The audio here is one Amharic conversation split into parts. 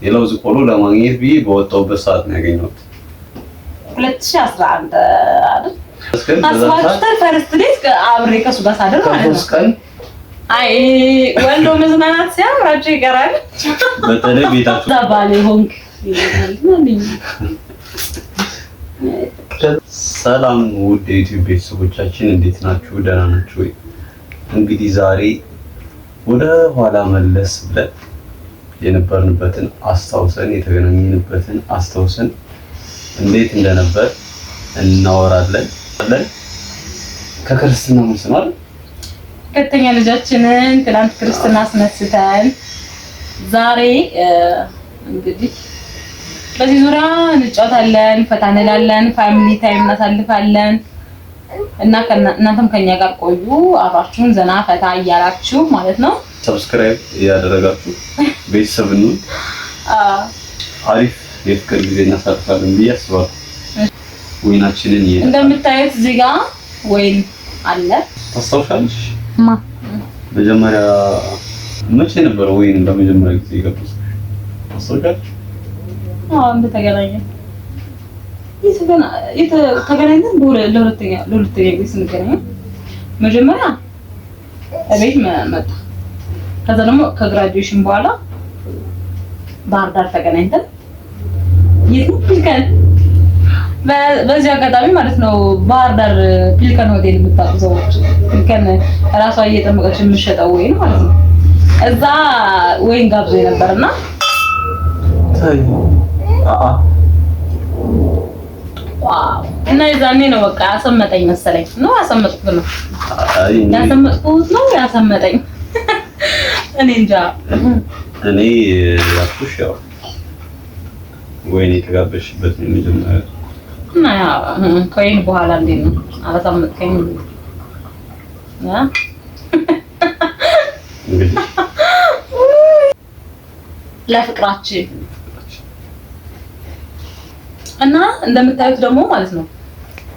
የለውዝ ቆሎ ለማግኘት ብዬ በወጣሁበት ሰዓት ነው ያገኘሁት። 2011 አይደል? አስፋልት ፈርስት ዴት አብሬ ከሱ ጋር ሳደር ማለት ነው። አይ ወንዶ መዝናናት ሲያምራቸው ይቀራል። በተለይ ቤታችሁ ዛባሌ ሆንክ ሰላም ውድ የዩቲዩብ ቤተሰቦቻችን እንዴት ናችሁ? ደህና ናችሁ ወይ? እንግዲህ ዛሬ ወደ ኋላ መለስ ብለን የነበርንበትን አስታውሰን የተገናኘንበትን አስታውሰን እንዴት እንደነበር እናወራለን። ከክርስትና መስማር ሁለተኛ ልጃችንን ትናንት ክርስትና አስነስተን ዛሬ እንግዲህ በዚህ ዙሪያ እንጫወታለን፣ ፈታ እንላለን፣ ፋሚሊ ታይም እናሳልፋለን እና እናንተም ከኛ ጋር ቆዩ። አብራችሁን ዘና ፈታ እያላችሁ ማለት ነው። ሰብስክራይብ ያደረጋችሁ ቤተሰብን አሪፍ የፍቅር ጊዜ እናሳልፋለን ብዬ አስባለሁ። ወይናችንን እንደምታዩት እዚህ ጋር ወይን አለ። ታስታውሻለሽ? መጀመሪያ መቼ ነበር ወይን እንደመጀመሪያ ጊዜ የገባው? ታስታውሻለሽ? እንደተገናኘን ተገናኘን ለሁለተኛ ጊዜ ስንገናኝ መጀመሪያ እቤት መጣ። ከዛ ደግሞ ከግራጁዌሽን በኋላ ባህር ዳር ተገናኝተን ፒልከን በዚህ አጋጣሚ ማለት ነው። ባህር ዳር ፒልከን ሆቴል የምታውቁ ሰዎች ፒልከን ራሷ እየጠመቀች የምትሸጠው ወይን ማለት ነው። እዛ ወይን ጋብዞ ነበርና እና የዛኔ ነው በቃ ያሰመጠኝ መሰለኝ ነው ያሰመጥኩት ነው ያሰመጠኝ። እኔ እንጃ። እኔ ያልኩሽ ያው ወይኔ የተጋበሽበት ነው መጀመሪያ እና ከወይን በኋላ እንዴት ነው አላሰመጥከኝ? እንግዲህ ለፍቅራችን እና እንደምታዩት ደግሞ ማለት ነው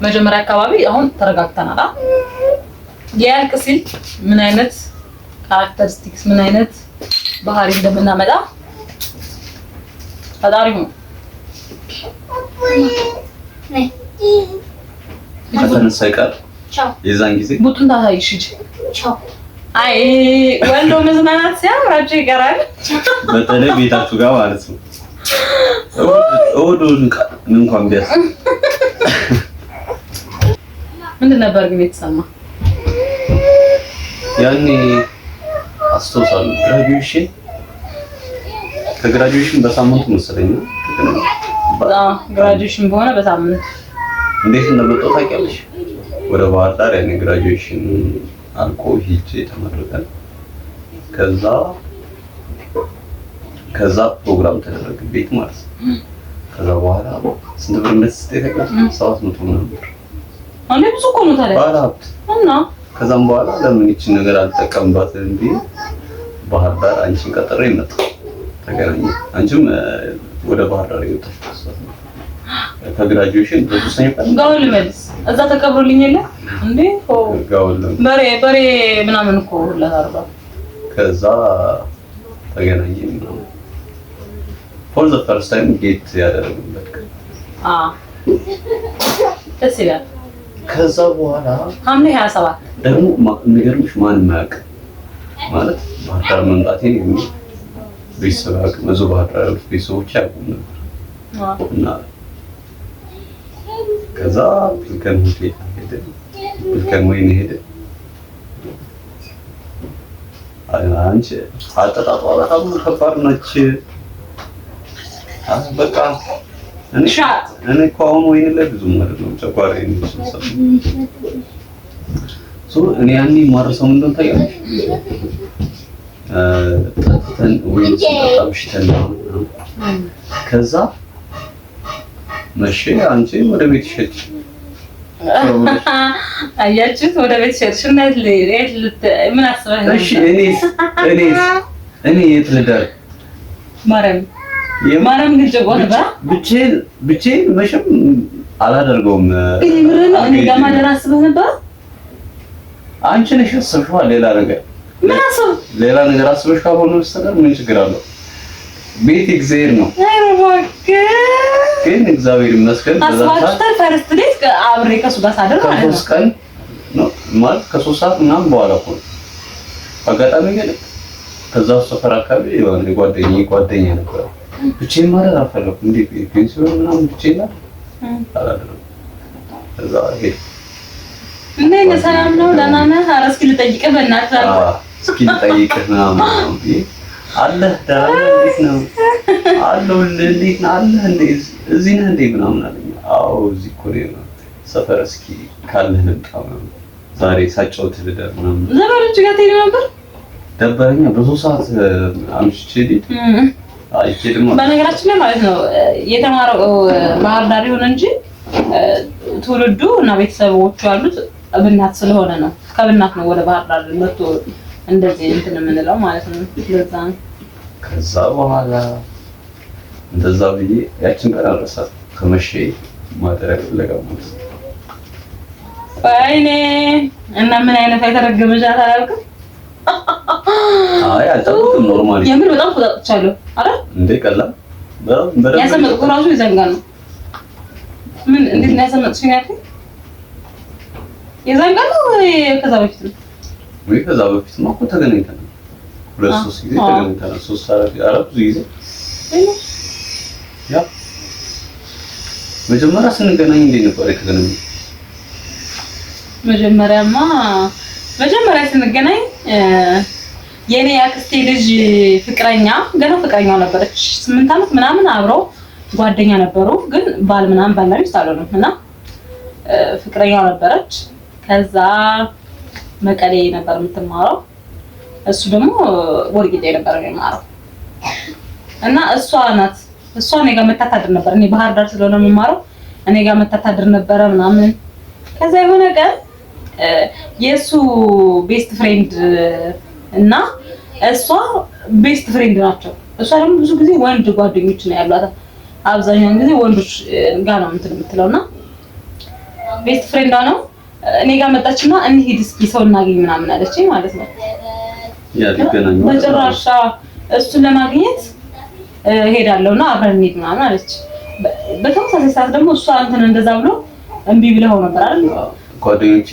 መጀመሪያ አካባቢ አሁን ተረጋግተናል። ያልቅ ሲል ምን አይነት ካራክተሪስቲክስ ምን አይነት ባህሪ እንደምናመጣ ፈጣሪ ነው። ሳይቀር የዛን ጊዜ ቡጡን ታሳይሽ እንጂ አይ ወንዶ መዝናናት ሲያምራቸው ይቀራል። በተለይ ቤታችሁ ጋር ማለት ነው። እንኳን ቢያስ ምንድን ነበር ግን የተሰማ ያኔ አስታውሳለሁ። ከግራጁዌሽን በሳምንቱ መሰለኝ ነው። ግራጁዌሽን በሆነ በሳምንት እንዴት እንደመጣሁ ታውቂያለሽ? ወደ ባህር ዳር ያኔ ግራጁዌሽን አልቆ ሂጄ ተመረቀን። ከዛ ፕሮግራም ተደረገ ቤት ማለት ነው። ከዛ በኋላ ስንት ብር እንደተሰጠኝ ታውቂያለሽ? 700 ነበር። አንዴ ብዙ እኮ ነው ታዲያ ባለሀብት እና ከዛም በኋላ ለምን ይችን ነገር አልጠቀምባትም እንዴ? ባህር ዳር አንቺን ቀጥሬ መጣሁ። ተገናኘን። አንቺም ወደ ባህር ዳር የወጣሽ ከግራጁዌሽን በሶስተኛ ቀን ጋውል መልስ እዛ ተቀብሮልኝ የለ እንዴ? ጋውል በሬ ምናምን እኮ ሁላ ታርባ ከዛ ተገናኘን። for the first time ጌት ያደረግንበት ደስ ይላል። ከዛ በኋላ ሐምሌ 27 ደግሞ የሚገርምሽ ማንም አያውቅም ማለት ባህር ዳር መምጣቴን ቤተሰብ አያውቅም። እዛው ባህር ዳር ያሉት ቤተሰቦች አያውቁም ነበር እና ከዛ ፒልከን ሆቴል ሄደን ፒልከን ወይን ሄደን አንቺ አጠጣጧ በጣም ከባድ ነች። በቃ እኔ እኮ አሁን ወይን ላይ ብዙ ማለት ነው ጨጓራዬን ይሰማል። እኔ ያኔ ማረሰው ምንድን ነው ታውቂያለሽ? ጠጥተን ወይን ጠጣብሽተን ከዛ መቼ አንቺ ወደ ቤት ሸች አያችሁት? ወደ ቤት ሸች እና ምን አስበህ ነው? እሺ እኔ የት ልደር? ማረም ግን ጨጓራ ብቻዬን መቼም አላደርገውም። እኔ ጋር ማደር አስበህ ነበር? አንቺ ነሽ ያሰብሽው ሌላ ነገር ምን አስበህ ሌላ ነገር አስበሽ ካልሆነ በስተቀር ምን ችግር አለው? ቤት እግዚአብሔር ነው። ግን እግዚአብሔር ይመስገን አስባችሁታል። ፈርስት ዴት አብሬ ከሱ ጋር ሳደር ማለት ነው። ከሶስት ቀን ነው ማለት ከሶስት ሰዓት ምናምን በኋላ እኮ አጋጣሚ ግን ከዛ ሰፈር አካባቢ የሆነ ጓደኛ ነበር። ብቻዬን ማለት አልፈለኩም። እንዴ ፔንሲዮን ምናምን ብቻዬን አላደረኩም። ከዛ ሄደ እንዴ ሰላም ነው ደህና ነህ? ኧረ እስኪ ልጠይቅህ በእናትህ አልኩት። እስኪ ልጠይቅህ ምናምን አለህ ደህና ነህ? እንዴት ነው አለሁልህ። እንዴት ነህ አለህ? እንዴ እዚህ ነህ እንዴ ምናምን አለኝ። አዎ እዚህ እኮ ነው ሰፈር። እስኪ ካለህ ልምጣ ምናምን ዛሬ ሳጫውትህ ልደር ምናምን። ዘመዶች ጋር ትሄድ ነበር? ደበረኛ ብዙ ሰዓት አምሽቼ ልሂድ። በነገራችን ላይ ማለት ነው የተማረው ባህር ዳር ይሁን እንጂ ትውልዱ እና ቤተሰቦቹ ያሉት ብናት ስለሆነ ነው። ከብናት ነው ወደ ባህር ዳር መጥቶ እንደዚህ እንትን የምንለው ማለት ነው። ለዛ ነው። ከዛ በኋላ እንደዛ ብዬ ያችን ቀን አረሳት። ከመሸ ማደረግ ለጋሙት ወይኔ እና ምን አይነት አይተረገመሻት አላልኩም። አይ አልጠብቅም። ኖርማሊ የምር በጣም ተጣጥቻለሁ። አረ እንዴ ቀላል ያሰመጥኩ ራሱ ይዘንጋል ነው። ምን እንዴት ነው ያሰመጥሽኝ? ያልከኝ ይዘንጋል ነው ከዛ በፊት ነው ወይ? ከዛ በፊት ነው እኮ ተገናኝተናል። ሁለት ሶስት ጊዜ ተገናኝተናል። ሶስት አራት ጊዜ ያ መጀመሪያ ስንገናኝ እንዴት ነበር የተገናኘው? መጀመሪያ ስንገናኝ የኔ አክስቴ ልጅ ፍቅረኛ ገና ፍቅረኛው ነበረች። 8 አመት ምናምን አብረው ጓደኛ ነበሩ። ግን ባል ምናምን ባልና ሚስት አልሆኑም እና ፍቅረኛው ነበረች። ከዛ መቀሌ ነበር የምትማረው፣ እሱ ደግሞ ወልቂጤ ነበር የሚማረው እና እሷ እኔ ጋር መታታድር ነበር። እኔ ባህር ዳር ስለሆነ የምማረው እኔ ጋር መታታድር ነበረ ምናምን። ከዛ የሆነ ቀን የሱ ቤስት ፍሬንድ እና እሷ ቤስት ፍሬንድ ናቸው። እሷ ደግሞ ብዙ ጊዜ ወንድ ጓደኞች ነው ያሏት። አብዛኛውን ጊዜ ወንዶች ጋር ነው እንትን የምትለውና ቤስት ፍሬንዷ ነው። እኔ ጋር መጣችና እንሂድ እስኪ ሰው እናገኝ ምናምን አለችኝ ማለት ነው። ያ ሊገናኙ በጭራሽ እሱን ለማግኘት ሄዳለሁና አብረን እንሂድ ምናምን አለች። በተመሳሳይ ሰዓት ደግሞ እሷ እንትን እንደዛ ብሎ እምቢ ብለው ነበር አይደል? ጓደኞቼ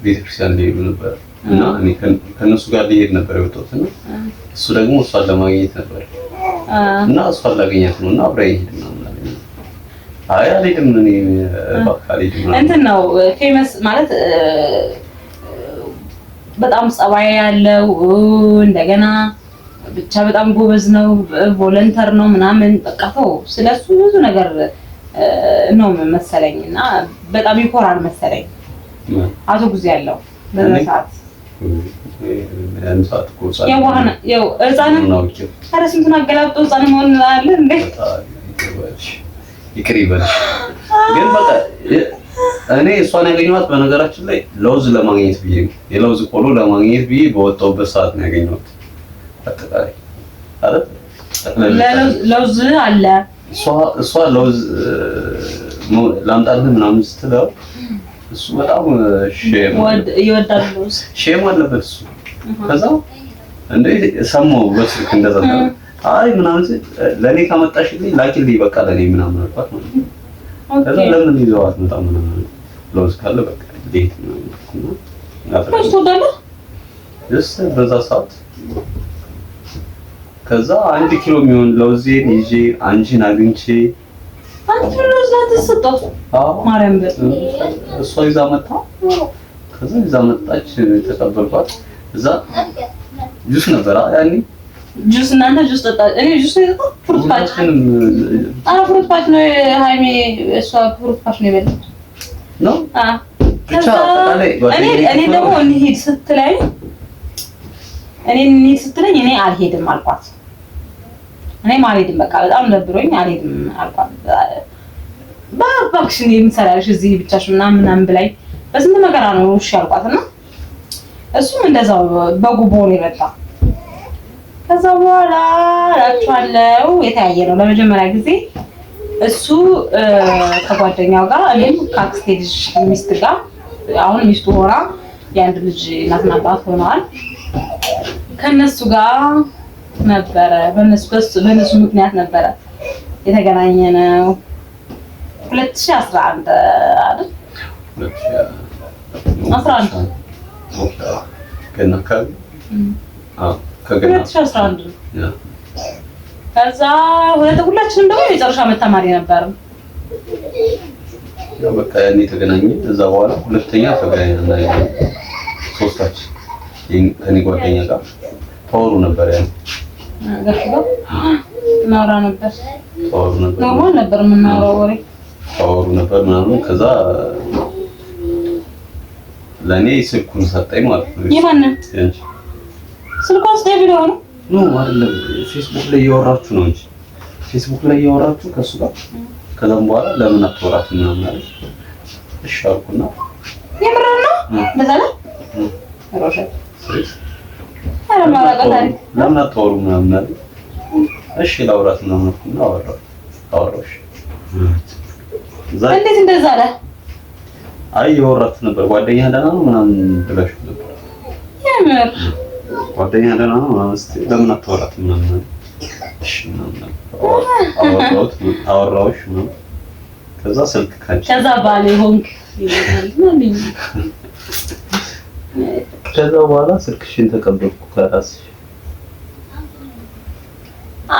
ቤተክርስቲያን ሊሄዱ ነበር እና እኔ ከነሱ ጋር ሊሄድ ነበር የወጣሁት እና እሱ ደግሞ እሷን ለማግኘት ነበር እና እሷን ላገኛት ነው እና አብረን እንሂድ ምናምን አለኝ። አይ አልሄድም እኔ በቃ አልሄድም እንትን ነው ፌመስ ማለት በጣም ጸባይ ያለው እንደገና ብቻ በጣም ጎበዝ ነው፣ ቮለንተር ነው ምናምን በቃ ተው ስለሱ ብዙ ነገር ነው መሰለኝ እና በጣም ይኮራል መሰለኝ። አቶ ጊዜ ያለው በዛ ሰዓት ያው ህፃን ነው። ኧረ ስንቱን አገላብጦ ህፃን መሆን አለ እንዴ? ይቅር ይበልሽ። ግን በቃ እኔ እሷን ያገኘኋት በነገራችን ላይ ለውዝ ለማግኘት ብዬ ነው። የለውዝ ቆሎ ለማግኘት ብዬ በወጣሁበት ሰዓት ነው ያገኘኋት። አጠቃላይ አይደል ለውዝ አለ። እሷ ለውዝ ላምጣልህ ምናምን ስትለው እሱ በጣም ይወዳል ለውዝ ሼም አለበት እሱ። ከዛ እንዴ ሰማሁ በስልክ እንደዛ አይ ምናምን ለኔ ካመጣሽልኝ ላኪልኝ በቃ ለኔ ምናምን አልኳት ማለት ነው። ከዛ ለምን ይዘዋት በጣም ምናምን ለውዝ ካለ በቃ ዴት ምናምን ለውዝ ትወዳለህ? በዛ ሰዓት ከዛ 1 ኪሎ የሚሆን ለውዜን ይዤ አንቺን አግኝቼ አንቺ ለውዝ አትሰጠው ማርያም በል እሷ ይዛ መጣ። ከዛ ይዛ መጣች ተቀበልኳት። እዛ ጁስ ነበር ያኔ ጁስ እናንተ ጁስ ጠጣ። እኔ ጁስ ነው ፍሩት ፓች ፍሩት ፓች ነው ሃይሜ እሷ ፍሩት ፓች ነው የበላው ነው ብቻ አጠቃላይ እኔ ደግሞ እንሂድ ስትለኝ እኔ አልሄድም አልኳት። እኔም አልሄድም በቃ በጣም ደብሮኝ አልሄድም አልኳት። እባክሽ እንደ የምትሰራልሽ እዚህ ብቻሽ ምናምን ብላኝ በስንት መከራ ነው እሺ አልኳትና እሱም እንደዛው በጉቦ ነው የመጣ። ከዛ በኋላ እላችኋለሁ የተያየ ነው ለመጀመሪያ ጊዜ እሱ ከጓደኛው ጋር እኔም ከአክስቴ ልጅ ሚስት ጋር አሁን ሚስቱ ሆና የአንድ ልጅ እናትና አባት ሆነዋል። ከነሱ ጋር ነበረ። በእነሱ ምክንያት ነበረ የተገናኘ ነው። 2011 አይደል? 2011 ገና አካባቢ 2011 ከዛ ሁላችንም ደግሞ የመጨረሻ ዓመት ተማሪ ነበርን። ያው በቃ ያኔ ተገናኘ። እዛ በኋላ ሁለተኛ ተገናኘና ሶስታችን ከኔ ጓደኛ ጋር ታወሩ ነበር። ያኔ እናወራ ነበር። ታወሩ ነበር። ኖርማል ነበር የምናወራው ወሬ። ታወሩ ነበር ምናምን። ከዛ ለኔ ስልኩን ሰጠኝ ማለት ነው። የማንን ስልኳን ስጠኝ ብሎ ነው? ኖ አይደለም፣ ፌስቡክ ላይ እያወራችሁ ነው እንጂ ፌስቡክ ላይ እያወራችሁ ከሱ ጋር። ከዛም በኋላ ለምን አትወራትም ምናምን አለኝ። እሺ አልኩና የምር ነው እንደዛ ነው ሮሸት ለምን አታወሩ ምናምን አለኝ። እሺ ላውራት ምናምን አልኩና አወራሁሽ። እንዴት እንደዛ አለ? አይ እያወራችሁ ነበር። ጓደኛ ደህና ነው ምናምን ብለሽ ነበር። የምር ጓደኛ ደህና ነው ምናምን ስትይ ለምን አታወራትም ምናምን አለኝ። እሺ ምናምን አወራሁሽ ምናምን። ከዛ ስልክ ካንቺ ከዛ ባሌ ሆንክ ይላል። ከዛ በኋላ ስልክሽን ተቀበልኩ ከራስሽ።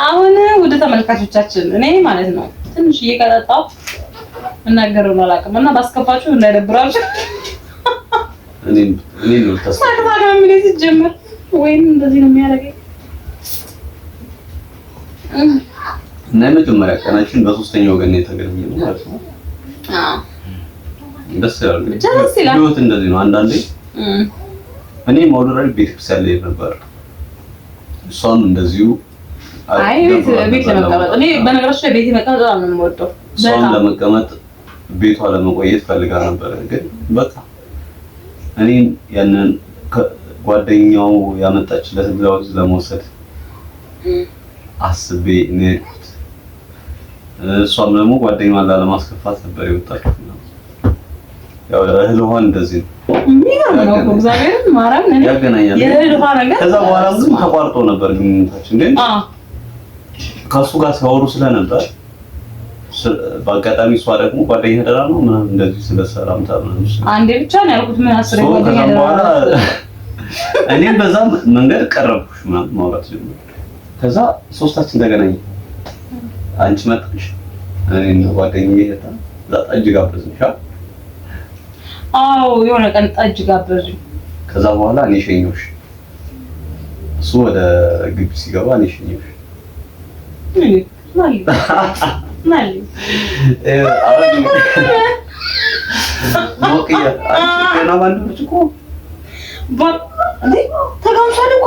አሁን ወደ ተመልካቾቻችን እኔ ማለት ነው ትንሽ እየቀጣጣው እናገረው ነው አላውቅም እና ባስከፋችሁ እንዳይደብራችሁ እኔ ነው ታስታውቃለህ ምን ሲጀምር ወይም እንደዚህ ነው የሚያደርገኝ። እና የመጀመሪያ ቀናችን በሶስተኛ ወገን የተገናኘነው ማለት ነው። ደስ ይላል። ህይወት እንደዚህ ነው አንዳንዴ። እኔ ኦልሬዲ ቤተክርስቲያን ላይ ነበር፣ እሷም እንደዚሁ። አይ ቤት ለመቀመጥ እኔ በነገራችን ላይ ቤት መቀመጥ በጣም ነው የምወደው። እሷም ለመቀመጥ ቤቷ ለመቆየት ፈልጋ ነበር። ግን በቃ እኔ ያንን ጓደኛው ያመጣችለትን ለውዝ ለመውሰድ አስቤ ነው የሄድኩት። እሷም ደግሞ ጓደኛዋን ላለማስከፋት ነበር የወጣችው። ያው እህል ውሃ እንደዚህ ነው የሚገርም ነው። እግዚአብሔር ማርያም ነኝ ያገናኛል። የእህል ውሃ ነገር ከዛ በኋላ ግን ተቋርጦ ነበር ግንኙነታችን። ግን ከሱ ጋር ሲያወሩ ስለነበር በአጋጣሚ እሷ ደግሞ ጓደኛ ደራ ነው ምናምን እንደዚህ ስለሰላምታ ምናምን አንዴ ብቻ ነው ያልኩት። ምን አስሬ ጓደኛ ደራ በኋላ እኔም በዛ መንገድ ቀረብኩሽ ምናምን ማውራት ጀመርኩ። ከዛ ሶስታችን ተገናኘን። አንቺ መጣሽ፣ እኔና ጓደኛዬ ሄዳ ጠጅ ጋበዝንሽ። አዎ የሆነ ቀን ጠጅ ጋበዙኝ። ከዛ በኋላ እኔ ሸኘሁሽ። እሱ ወደ ግቢ ሲገባ እኔ ሸኘሁሽ። ማለት ሞቅያ ገና ባንድ ብርጭቆ ተጋምሷል እኮ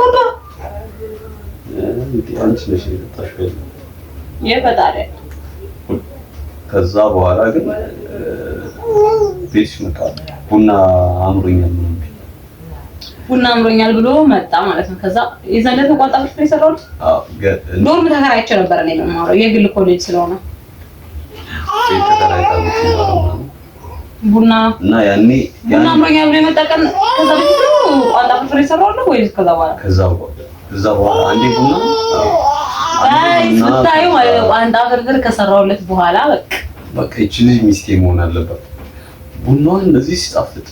አንቺ ነሽ የጠጣሽው የፈጣሪ። ከዛ በኋላ ግን ቤት ሲመጣ ቡና አምሮኛል ብሎ መጣ ማለት ነው። ከዛ የዛን ዕለት ተቋጣሽ ነው የሰራሁት። ዶርም ተከራይቼ ነበር እኔ የምማረው የግል ኮሌጅ ስለሆነ ቡና እና ያኔ ቡና አምሮኛል ብሎ የመጣ ቀን ከዛ በፊት ነው ቋንጣ ፍርፍር የሰራሁት ወይስ ከዛ በኋላ? ከዛ በኋላ አንዴ ቡና ስታዩ ማለት ነው ቋንጣ ፍርፍር ከሰራሁለት በኋላ በቃ እቺ ልጅ ሚስቴ መሆን አለባት። ቡናው እንደዚህ ሲጣፍጥ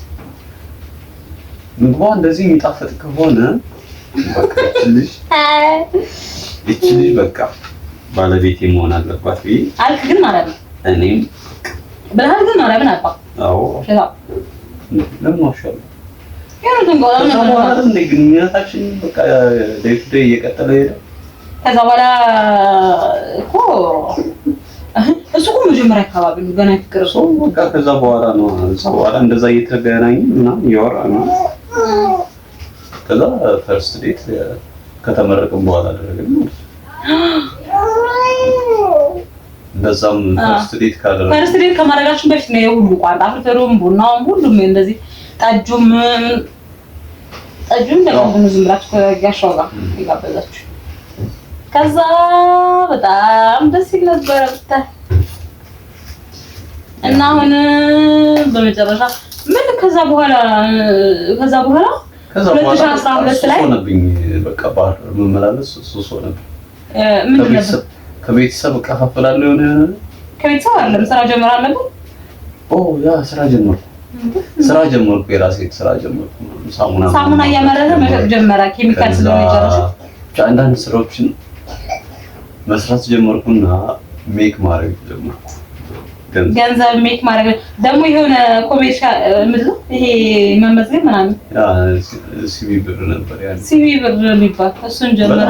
ምግቧ እንደዚህ የሚጣፍጥ ከሆነ በቃ እቺ ልጅ በቃ ባለቤቴ መሆን አለባት ብዬ አልክ። ግን ማለት ነው እኔም ብለሃል። ግን ማለት ምን አባ አዎ ሸታ ለምን ዋሻለሁ? ያንተን ቆጣም ነው ማለት ነው። ግንኙነታችን በቃ ዴይ ቱ ዴይ እየቀጠለ ሄደ። ከዛ በኋላ እኮ እሱ እኮ መጀመሪያ አካባቢ ነው ገና ፍቅር ሰው በቃ ከዛ በኋላ ነው እንደዛ እየተገናኘ ምናምን እያወራን ነው። ከዛ ፈርስት ዴት ከተመረቅን በኋላ አደረግን ማለት ነው። እንደዛም ፈርስት ዴት ከማድረጋችን በፊት ነው የሁሉ ቋንጣ ፍርፍሩም ቡናውም ሁሉም እንደዚህ ጠጁም ደግሞ ዝም ብላችሁ ከጋሻው ጋር ይጋበዛችሁ። ከዛ በጣም ደስ ይል ነበር ብታይ። እና አሁን በመጨረሻ ምን ከዛ በኋላ ከዛ በኋላ 2012 ላይ ሆነብኝ በቃ ባህር መመላለስ ሱስ ሆነብኝ። ምንድን ነበር? ከቤተሰብ እከፋፈላለሁ የሆነ ከቤተሰብ አይደለም ስራ ጀምራል ነበር። ያ ስራ ጀመርኩ የራሴ ስራ ጀመርኩ። ሳሙና እያመረተ መሸጥ ጀመረ። ኬሚካል ስለሆነ ጨረሰ። አንዳንድ ስራዎችን መስራት ጀመርኩና ሜክ ማድረግ ጀመርኩ። ገንዘብ ሜክ ማድረግ ደግሞ የሆነ ኮሜርሻል ምንድን ነው ይሄ መመዝገብ ምናምን ሲቪ ብር ነበር ያለ ሲቪ ብር የሚባል እሱን ጀመረ።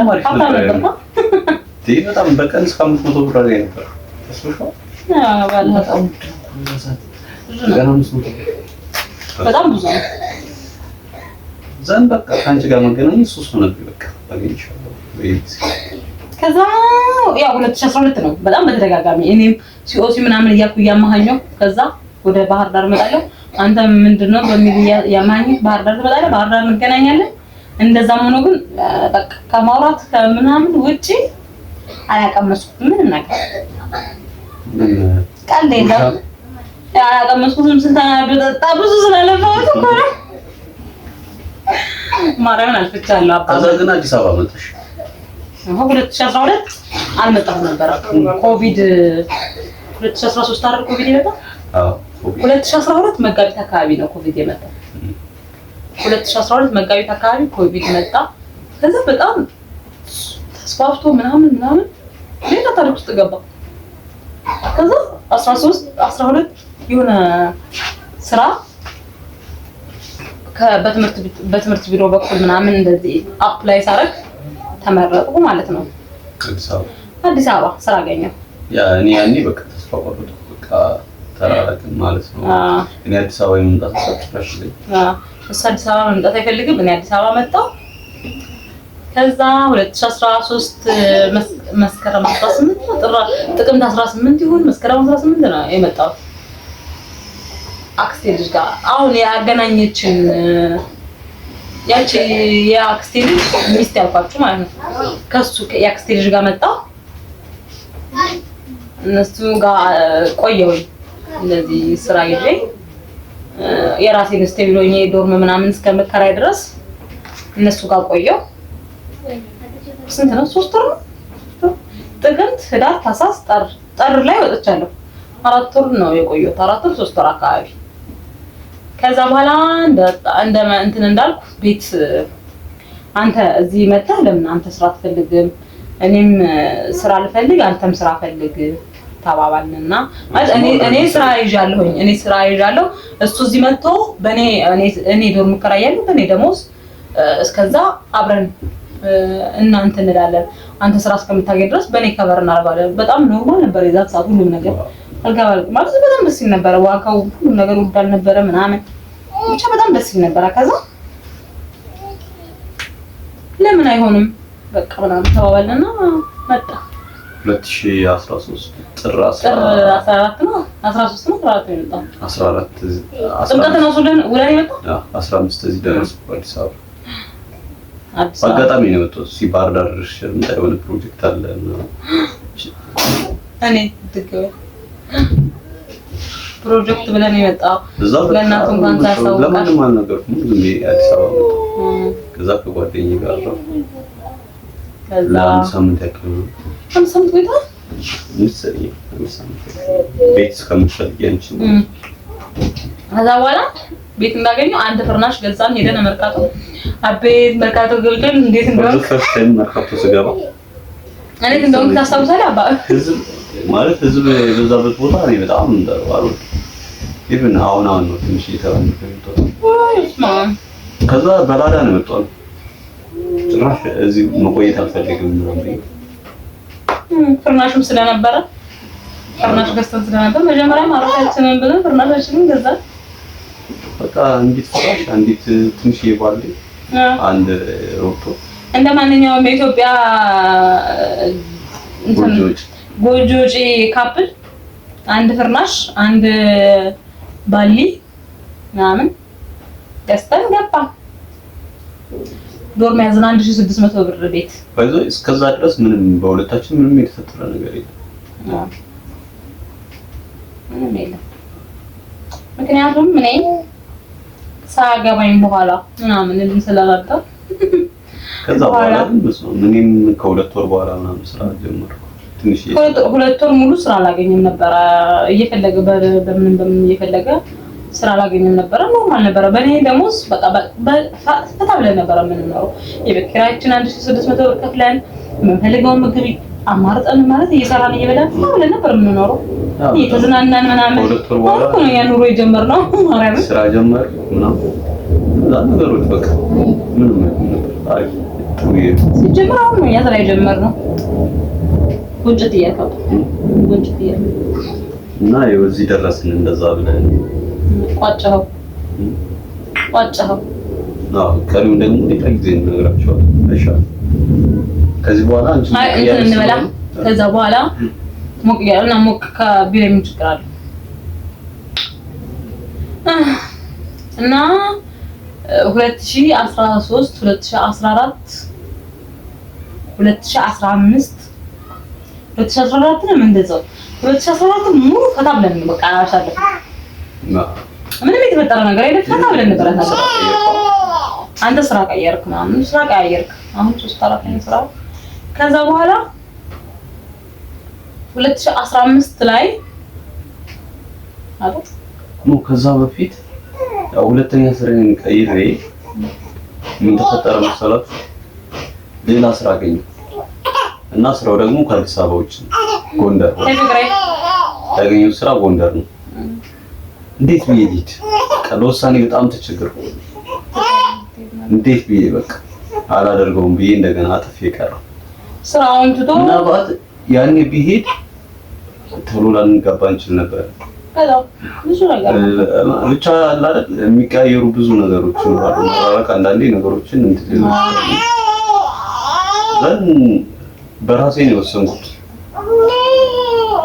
በጣም በቀን እስከ 500 ብር ላይ ነበር። በጣም ብዙ ነው። ዘን በቃ ከአንቺ ጋር መገናኘት ሱስ ሆነብኝ። በቃ አገኝሻለሁ። ከዛ ያው 2012 ነው በጣም በተደጋጋሚ እኔም ሲኦሲ ምናምን እያልኩ እያማሃኘው ከዛ ወደ ባህር ዳር እመጣለሁ። አንተ ምንድነው በሚል ያማሃኘው ባህር ዳር ትመጣለህ፣ ባህር ዳር እንገናኛለን። እንደዛም ሆኖ ግን በቃ ከማውራት ከምናምን ውጪ አላቀመስኩትም ምንም ነገር ቀልድ የለም። አላቀመስኩትም። ስንተናዶ ጠጣ ብዙ ስለለፋሁት እኮ ነው። ማርያምን አልፍቻለሁ። ከዛ ግን አዲስ አበባ መጣሽ? 2012 አልመጣሁም ነበር። ኮቪድ 2013 አይደል ኮቪድ የመጣው? 2012 መጋቢት አካባቢ ነው ኮቪድ የመጣው። 2012 መጋቢት አካባቢ ኮቪድ መጣ። ከዛ በጣም ተስፋፍቶ ምናምን ሌላ ታሪክ ውስጥ ገባ። ከዛ 13 12 የሆነ ስራ በትምህርት ቢሮ በኩል ምናምን እንደዚህ አፕላይ ሳረግ ተመረጥኩ ማለት ነው። አዲስ አበባ ስራ አገኘሁ። ያኔ በቃ ተስፋ ቆረጥኩ። በቃ ተራራቅን ማለት ነው። እኔ አዲስ አበባ የመምጣት ተስፋሽልኝ። እሱ አዲስ አበባ መምጣት አይፈልግም። እኔ አዲስ አበባ መጣሁ። ከዛ 2013 መስከረም 18 ጥቅምት 18 ይሁን መስከረም 18 ነው የመጣሁት አክስቴ ልጅ ጋር። አሁን ያገናኘችን ያቺ የአክስቴ ልጅ ሚስት ያልኳችሁ ማለት ነው። ከሱ የአክስቴ ልጅ ጋር መጣሁ። እነሱ ጋር ቆየሁኝ እንደዚህ ስራ ይዤ የራሴን ስቴቢሎኝ ዶርም ምናምን እስከመከራይ ድረስ እነሱ ጋር ቆየሁ። ስንት ነው? 3 ወር ነው። ጥቅምት፣ ህዳር፣ ታህሳስ፣ ጥር ላይ ወጥቻለሁ። 4 ወር ነው የቆየሁት። 4 ወር 3 ወር አካባቢ። ከዛ በኋላ እንትን እንዳልኩ ቤት አንተ እዚህ መጣህ ለምን አንተ ስራ አትፈልግም? እኔም ስራ ልፈልግ አንተም ስራ ፈልግ ተባባልንና ማለት እኔ ስራ ይዣለሁ እሱ እዚህ መጥቶ እኔ ዶርም እከራያለሁ በእኔ ደሞዝ እስከዛ አብረን እናንተ እንላለን። አንተ ስራ እስከምታገኝ ድረስ በእኔ ከበር እናደርጋለን። በጣም ኖርማል ነበር የዛት ሰዓት ሁሉም ነገር አልጋባል ማለት በጣም ደስ ይል ነበር። ዋጋው ሁሉም ነገር ውድ አልነበረ ምናምን ብቻ በጣም ደስ ይል ነበር። ከዛ ለምን አይሆንም በቃ ምናምን ተባባልንና መጣ 2013 ጥር 14 ነው 13 ነው 14 ነው የመጣው 14 ጥምቀት ነው ወደ እኔ መጣ 15 እዚህ ደረስኩ አዲስ አበባ። አጋጣሚ ነው የመጣሁት። ባህር ዳር የሆነ ፕሮጀክት አለ እና እኔ ትገበ ፕሮጀክት ብለን የመጣው ለእናቱ እንኳን ታሳውቃለህ። ለማንም አልነገርኩም። ዝም ብዬ አዲስ አበባ መጣሁ። ከዛ ከጓደኛዬ ጋር ነው ለአንድ ሳምንት ያክል ነው። አንድ ሳምንት ቆይታ ቤት እስከምትፈልጊ አንቺ ከዛ በኋላ ቤት እንዳገኘው አንድ ፍርናሽ ገዛን። ሄደን መርካቶ አቤት መርካቶ ገብተን እንዴት እንደሆነ ፈርተን መርካቶ ስገባ እንዴት እንደሆነ ታስታውሳለህ? አባ ማለት ህዝብ የበዛበት ቦታ እኔ በጣም እንደዋሉ ኢቭን አሁን ነው ትንሽ እየተባለ ከዛ በላዳ ነው የመጣው። ጭራሽ እዚህ መቆየት አልፈልግም ምናምን ፍርናሽም ስለነበረ ፍርናሽ ገዝተን ስለነበር መጀመሪያ ማረፋችንን ብለን ፍርናሻችንን ገዛን። በቃ እንዴት ፍራሽ አንዲት ትንሽ ይባል አንድ ሮቶ እንደ ማንኛውም የኢትዮጵያ ጎጆጪ ካፕል አንድ ፍርናሽ አንድ ባሊ ምናምን ገዝተን ገባ። ዶርም ያዝን 1600 ብር ቤት ባይዞ እስከዛ ድረስ ምንም በሁለታችን ምንም የተፈጠረ ነገር የለም። ምንም የለም። ምክንያቱም እኔ ሳያገባኝ በኋላ ምናምን ልም ስለነበር ከዛ በኋላ ምንም ከሁለት ወር በኋላ ምናምን ስራ ጀመርኩ። ትንሽ ሁለት ወር ሙሉ ስራ አላገኘም ነበር። እየፈለገ በምን እየፈለገ ስራ አላገኘም ነበር። ኖርማል ነበር። በእኔ ደሞዝ በቃ ፈታ ብለን ነበር የምንኖረው። የቤት ኪራያችን 1600 ብር ከፍለን የምንፈልገውን ምግብ አማርጠን ማለት እየሰራን እየበላን ብለን ነበር የምንኖረው። እየተዝናናን ምናምን ሁለት ወር በኋላ ነው ያ ኑሮ የጀመርነው። ማርያም ስራ ጀመር ምናምን እዛ ነገሮች በቃ ምንም ነበር አሪፍ ሲጀምር አሁን ነው ያዘራ የጀመርነው። ጉንጭት እያከብ እና የዚህ ደረስን እንደዛ ብለን ቋጨኸው። ቀሪውን ደግሞ ሌላ ጊዜ እንነግራቸዋለን። አይሻልም? ከዚህ በኋላ አንቺ እንበላ። ከዛ በኋላ ሞቅ ያለና ሞቅ ከቢራ ምን ችግር አለ? እና 2013 2014 2015 2014 ነው እንደዛው 2014 ሙሉ ፈታ ብለን በቃ አሳለፈ። ምንም የተፈጠረ ነገር አይደለም። ፈታ ብለን ነበር አሳለፈ። አንተ ስራ ቀየርክ ምናምን ስራ ቀየርክ። አሁን 3-4 ስራ ከዛ በኋላ 2015 ላይ አይደል ነው። ከዛ በፊት ያው ሁለተኛ ስራዬን ቀይሬ ምን ተፈጠረ መሰላችሁ? ሌላ ስራ አገኘሁ እና ስራው ደግሞ ከአዲስ አበባ ውጭ ነው። ጎንደር ነው ያገኘሁት ስራ ጎንደር ነው። እንዴት ብዬ ልሂድ? ለውሳኔ በጣም ተቸገርኩ። እንዴት ብዬ በቃ አላደርገውም ብዬ እንደገና አጥፌ ቀረሁ። ስራውን ትቶ ምናልባት ያኔ ቢሄድ ቶሎ ላንገባ እንችል ነበር። ብዙ ነገር ብቻ አይደል የሚቀያየሩ ብዙ ነገሮች ይኖራሉ። ማለት አንዳንዴ ነገሮችን እንትን ዘን በራሴ ነው የወሰንኩት።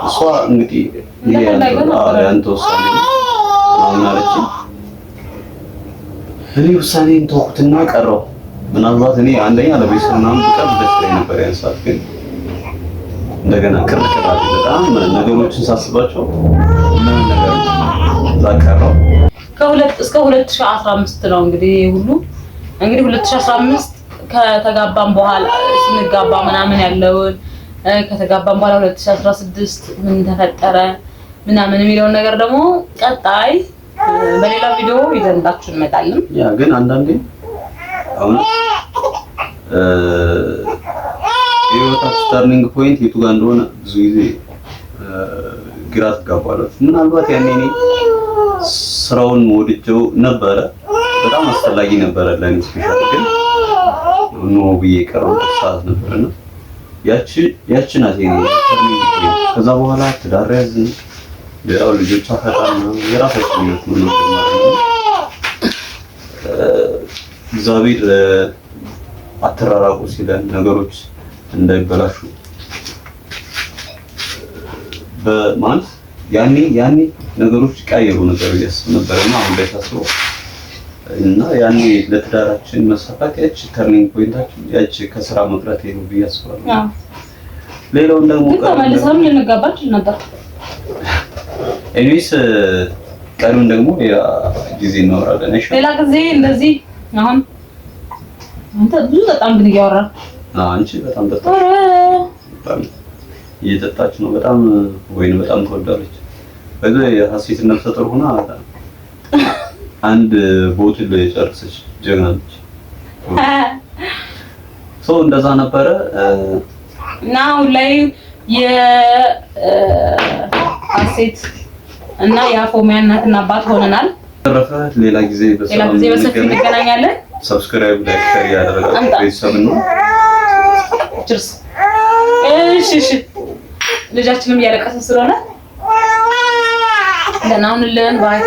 እሷ እንግዲህ ያንተ ውሳኔ ነው አለችኝ። እኔ ውሳኔን ተውኩትና ቀረሁ። ምናልባት እኔ አንደኛ ለቤተሰብ ምናምን ብቀር ደስ ይለኝ ነበር ያን ሰዓት፣ ግን እንደገና ቅርቅር አለ በጣም ነገሮችን ሳስባቸው ምን ነገር ዛቀረው እስከ 2015 ነው እንግዲህ ሁሉ 2015 ከተጋባን በኋላ ስንጋባ ምናምን ያለውን ከተጋባን በኋላ 2016 ምን ተፈጠረ ምናምን የሚለውን ነገር ደግሞ ቀጣይ በሌላ ቪዲዮ ይዘንላችሁ እንመጣለን። ያ ግን አንዳንዴ አሁን የህይወታችሁ ተርኒንግ ፖይንት የቱ ጋር እንደሆነ ብዙ ጊዜ ግራ ትጋባላችሁ። ምናልባት ያኔ እኔ ስራውን ወድጀው ነበረ፣ በጣም አስፈላጊ ነበረ ለኔ ስፔሻሊ፣ ግን ኖ ብዬ ቀረሁበት ሰዓት ነበርና ያቺ ናት የኔ ተርኒንግ ፖይንት። ከዛ በኋላ ትዳር ያዝን፣ ሌላው ልጆች አፈጣን የራሳችን ነው ማለት ነው። እግዚአብሔር አተራራቁ ሲለን ነገሮች እንዳይበላሹ በማለት ያኔ ነገሮች ቀየሩ ነበር ያስብ ነበርና አሁን ላይ ታስበው እና ያኔ ለትዳራችን መሳካት ያቺ ተርኒንግ ፖይንታችን ያቺ ከስራ መቅረት ነው ብዬ አስባለሁ። ሌላውን ደግሞ ተመልሰን ልንጋባች ነበር። ኤኒዌይስ ቀኑን ደግሞ ሌላ ጊዜ እናወራለን። እሺ ሌላ ጊዜ እንደዚህ አሁን አንተ ብዙ በጣም ግን እያወራ አንቺ በጣም እየጠጣች ነው። በጣም ወይን በጣም ትወዳለች። በዚህ የሐሴት ነፍሰ ጡር ሆና አንድ ቦትል ጨርሰች ጀግና ነች። እንደዛ ነበረ እና አሁን ላይ የሐሴት እና የአፎሚያ እናትና አባት ሆነናል። ተረፈ ሌላ ጊዜ በሰፊ እንገናኛለን። ሰብስክራይብ ላይክ ሼር ያደረጋችሁ ቤተሰብ ነው። ችርስ እሺ ልጃችንም እያለቀሰ ስለሆነ ለናውንልን ባይ